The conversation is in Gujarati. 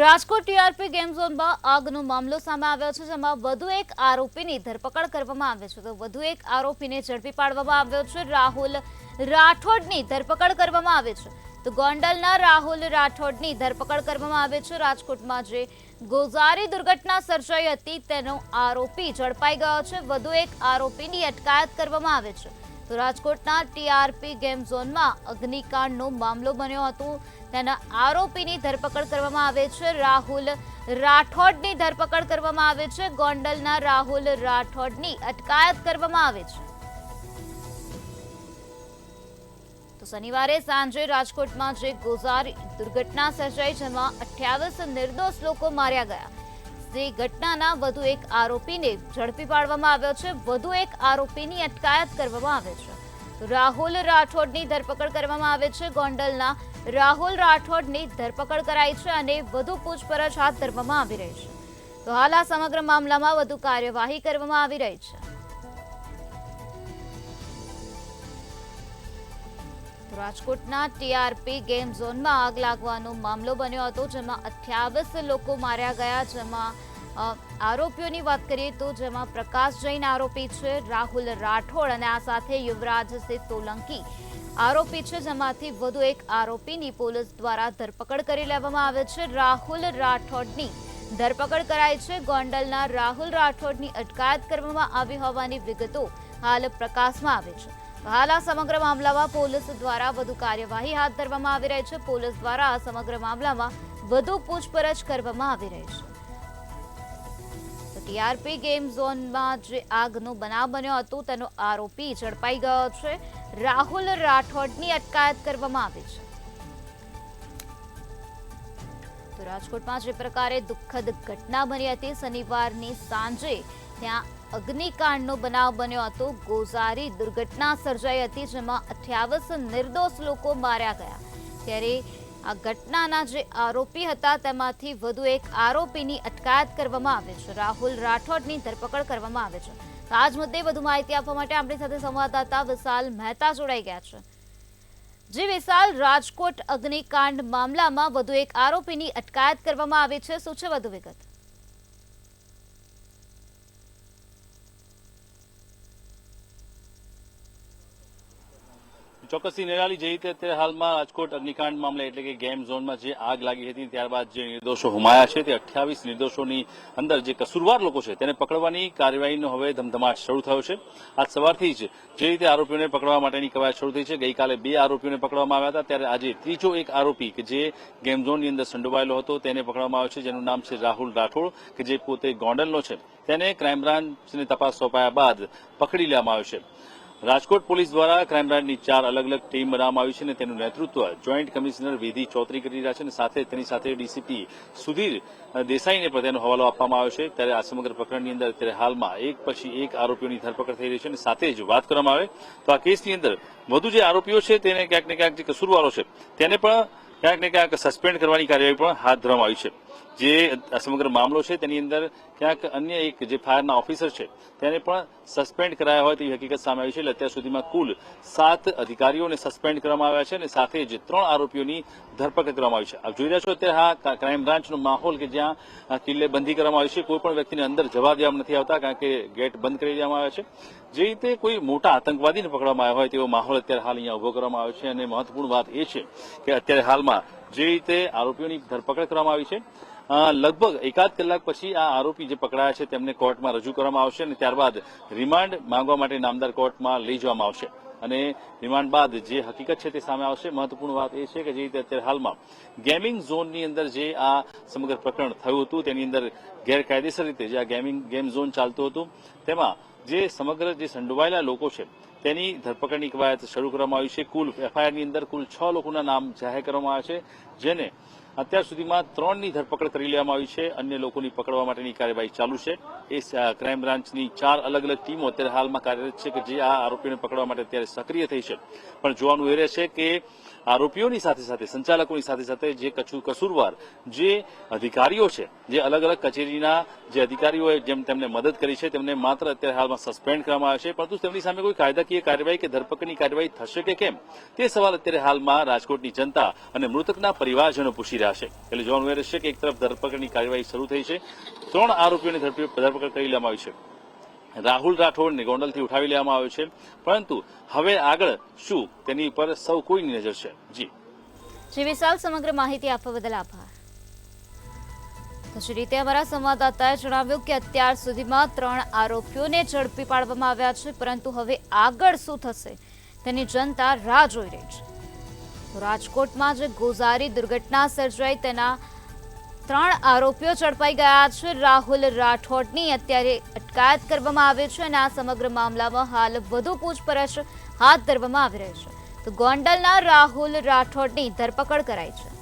રાજકોટ ટીઆરપી ગેમ ઝોનમાં આગનો મામલો સામે આવ્યો છે, જેમાં વધુ એક આરોપીની ધરપકડ કરવામાં આવી છે. તો વધુ એક આરોપીને ઝડપી પાડવામાં આવ્યો છે. રાહુલ રાઠોડની ધરપકડ કરવામાં આવી છે. તો ગોંડલના રાહુલ રાઠોડની ધરપકડ કરવામાં આવી છે. રાજકોટમાં જે ગોઝારી દુર્ઘટના સર્જાઈ હતી તેનો આરોપી ઝડપાઈ ગયો છે. વધુ એક આરોપીની અટકાયત કરવામાં આવી છે. તો રાજકોટના ટીઆરપી ગેમ ઝોનમાં અગ્નિકાંડનો મામલો બન્યો હતો. તેના આરોપીની ધરપકડ કરવામાં આવે છે. રાહુલ રાઠોડની ધરપકડ કરવામાં આવે છે. ગોંડલના રાહુલ રાઠોડની અટકાયત કરવામાં આવે છે. તો શનિવારે સાંજે રાજકોટમાં જે ગોઝારી દુર્ઘટના સર્જાઈ, જેમાં 28 નિર્દોષ લોકો માર્યા ગયા. જે ઘટનાના વધુ એક આરોપીને ઝડપી પાડવામાં આવ્યો છે. વધુ એક આરોપીની અટકાયત કરવામાં આવે છે. રાહુલ રાઠોડની ધરપકડ કરવામાં આવે છે. ગોંડલના રાહુલ રાઠોડની ધરપકડ કરાઈ છે અને વધુ પૂછપરછ હાથ ધરવામાં આવી રહી છે. તો હાલ આ સમગ્ર મામલામાં વધુ કાર્યવાહી કરવામાં આવી રહી છે. રાજકોટના ટીઆરપી ગેમ ઝોનમાં આગ લાગવાનો મામલો બન્યો હતો, જેમાં 28 લોકો માર્યા ગયા. જેમાં આરોપીઓની વાત કરીએ તો જેમાં પ્રકાશ જૈન આરોપી છે, રાહુલ રાઠોડ અને આ સાથે યુવરાજસિંહ સોલંકી આરોપી છે. જેમાંથી વધુ એક આરોપીની પોલીસ દ્વારા ધરપકડ કરી લેવામાં આવે છે. રાહુલ રાઠોડની ધરપકડ કરાઈ છે. ગોંડલના રાહુલ રાઠોડની અટકાયત કરવામાં આવી હોવાની વિગતો હાલ પ્રકાશમાં આવે છે. હાલ આ સમગ્ર મામલામાં પોલીસ દ્વારા વધુ કાર્યવાહી હાથ ધરવામાં આવી રહી છે. પોલીસ દ્વારા આ સમગ્ર મામલામાં વધુ પૂછપરછ કરવામાં આવી રહી છે. ટીઆરપી ગેમ ઝોનમાં જે આગનો બનાવ બન્યો હતો તેનો આરોપી ઝડપાઈ ગયો છે. રાહુલ રાઠોડની અટકાયત કરવામાં આવી છે. તો રાજકોટમાં જે પ્રકારે દુઃખદ ઘટના બની હતી શનિવારની સાંજે, ત્યાં અગ્નિકાંડનો બનાવ બન્યો હતો. ગોઝારી દુર્ઘટના સર્જાઈ હતી, જેમાં 28 નિર્દોષ લોકો માર્યા ગયા. ત્યારે આ ઘટનાના જે આરોપી હતા તેમાંથી વધુ એક આરોપીની અટકાયત કરવામાં આવે છે. રાહુલ રાઠોડની ધરપકડ કરવામાં આવે છે. આજ મુદ્દે વધુ માહિતી આપવા માટે આપણી સાથે સંવાદદાતા વિશાલ મહેતા જોડાઈ ગયા છે. જી વિશાલ, રાજકોટ અગ્નિકાંડ મામલામાં વધુ એક આરોપીની અટકાયત કરવામાં આવી છે. શું છે વધુ વિગત? ચોક્કસથી નિરાલી, જે રીતે અત્યારે હાલમાં રાજકોટ અગ્નિકાંડ મામલે એટલે કે ગેમ ઝોનમાં જે આગ લાગી હતી, ત્યારબાદ જે નિર્દોષો હુમાયા છે તે 28 નિર્દોષોની અંદર જે કસૂરવાર લોકો છે તેને પકડવાની કાર્યવાહીનો હવે ધમધમાટ શરૂ થયો છે. આજ સવારથી જ જે રીતે આરોપીઓને પકડવા માટેની કવાયત શરૂ થઈ છે. ગઈકાલે 2 આરોપીઓને પકડવામાં આવ્યા હતા, ત્યારે આજે ત્રીજો એક આરોપી કે જે ગેમ ઝોનની અંદર સંડોવાયેલો હતો તેને પકડવામાં આવ્યો છે, જેનું નામ છે રાહુલ રાઠોડ, કે જે પોતે ગોંડલનો છે. તેને ક્રાઇમ બ્રાન્ચને તપાસ સોંપાયા બાદ પકડી લેવામાં આવ્યો છે. રાજકોટ પોલીસ દ્વારા ક્રાઇમ બ્રાન્ચની 4 અલગ અલગ ટીમ બનાવવામાં આવી છે અને તેનું નેતૃત્વ જોઈન્ટ કમિશનર વિધિ ચૌધરી કરી રહ્યા છે અને સાથે તેની સાથે ડીસીપી સુધીર દેસાઈને પણ તેનો હવાલો આપવામાં આવ્યો છે. ત્યારે આ સમગ્ર પ્રકરણની અંદર અત્યારે હાલમાં એક પછી એક આરોપીઓની ધરપકડ થઈ રહી છે અને સાથે જ વાત કરવામાં આવે તો આ કેસની અંદર વધુ જે આરોપીઓ છે તેને ક્યાંક ને ક્યાંક જે કસૂરવારો છે તેને પણ ક્યાંક ને ક્યાંક સસ્પેન્ડ કરવાની કાર્યવાહી પણ હાથ ધરવામાં આવી છે. જે સમગ્ર મામલો છે તેની અંદર ક્યાંક અન્ય એક જે ફાયરના ઓફિસર છે તેને પણ સસ્પેન્ડ કરાયા હોય તેવી હકીકત સામે આવી છે. એટલે અત્યાર સુધીમાં કુલ 7 અધિકારીઓને સસ્પેન્ડ કરવામાં આવ્યા છે અને સાથે જ 3 આરોપીઓની ધરપકડ કરવામાં આવી છે. આપ જોઈ રહ્યા છો અત્યારે હા ક્રાઇમ બ્રાન્ચનો માહોલ કે જ્યાં કિલ્લેબંધી કરવામાં આવી છે. કોઈ પણ વ્યક્તિને અંદર જવા દેવામાં નથી આવતા, કારણ કે ગેટ બંધ કરી દેવામાં આવ્યા છે. જે રીતે કોઈ મોટા આતંકવાદીને પકડવામાં આવ્યા હોય તેવો માહોલ અત્યારે હાલ અહીંયા ઉભો કરવામાં આવ્યો છે. અને મહત્વપૂર્ણ વાત એ છે કે અત્યારે હાલમાં જે રીતે આરોપીઓની ધરપકડ કરવામાં આવી છે, લગભગ એકાદ કલાક પછી આ આરોપી જે પકડાયા છે તેમને કોર્ટમાં રજૂ કરવામાં આવશે અને ત્યારબાદ રિમાન્ડ માંગવા માટે નામદાર કોર્ટમાં લઈ જવામાં આવશે. અને રિમાન્ડ બાદ જે હકીકત છે તે સામે આવશે. મહત્વપૂર્ણ વાત એ છે કે જે રીતે અત્યારે હાલમાં ગેમિંગ ઝોનની અંદર જે આ સમગ્ર પ્રકરણ થયું હતું તેની અંદર ગેરકાયદેસર રીતે જે આ ગેમ ઝોન ચાલતું હતું તેમાં જે સમગ્ર જે સંડોવાયેલા લોકો છે તેની ધરપકડની કવાયત શરૂ કરવામાં આવી છે. કુલ એફઆઈઆરની અંદર કુલ 6 લોકોના નામ જાહેર કરવામાં આવ્યા છે, જેને અત્યાર સુધીમાં 3ની ધરપકડ કરી લેવામાં આવી છે. અન્ય લોકોની પકડવા માટેની કાર્યવાહી ચાલુ છે. એ ક્રાઇમ બ્રાન્ચની 4 અલગ અલગ ટીમો અત્યારે હાલમાં કાર્યરત છે કે જે આ આરોપીઓને પકડવા માટે અત્યારે સક્રિય થઈ છે. પણ જોવાનું એ રહેશે કે આરોપીઓની સાથે સાથે સંચાલકોની સાથે સાથે જે કસૂરવાર જે અધિકારીઓ છે, જે અલગ અલગ કચેરીના જે અધિકારીઓએ જેમ તેમને મદદ કરી છે તેમને માત્ર અત્યારે હાલમાં સસ્પેન્ડ કરવામાં આવે છે, પરંતુ તેમની સામે કોઈ કાયદાકીય કાર્યવાહી કે ધરપકડની કાર્યવાહી થશે કે કેમ તે સવાલ અત્યારે હાલમાં રાજકોટની જનતા અને મૃતકના પરિવારજનો પૂછી રહ્યા છે. એટલે જોવાનું એ રહેશે કે એક તરફ ધરપકડની કાર્યવાહી શરૂ થઈ છે, 3 આરોપીઓની ધરપકડ કરી લેવામાં આવી છે. રાહુલ રાઠોડને ગોંડલથી ઉઠાવી લેવામાં આવ્યો છે, પરંતુ હવે આગળ શું તેની પર સૌ કોઈની નજર છે. જી વિશાલ, સમગ્ર માહિતી આપવા બદલ આભાર. તો જે રીતે અમારા સંવાદદાતાએ જણાવ્યું કે અત્યાર સુધીમાં 3 આરોપીઓને ઝડપી પાડવામાં આવ્યા છે, પરંતુ હવે આગળ શું થશે તેની જનતા રાહ જોઈ રહી છે. તો રાજકોટમાં જે ગોઝારી દુર્ઘટના સર્જાઈ તેના 3 આરોપીઓ ઝડપાઈ ગયા છે. રાહુલ રાઠોડની અત્યારે અટકાયત કરવામાં આવી છે અને આ સમગ્ર મામલામાં હાલ વધુ પૂછપરછ હાથ ધરવામાં આવી રહી છે. તો ગોંડલના રાહુલ રાઠોડની ધરપકડ કરાઈ છે.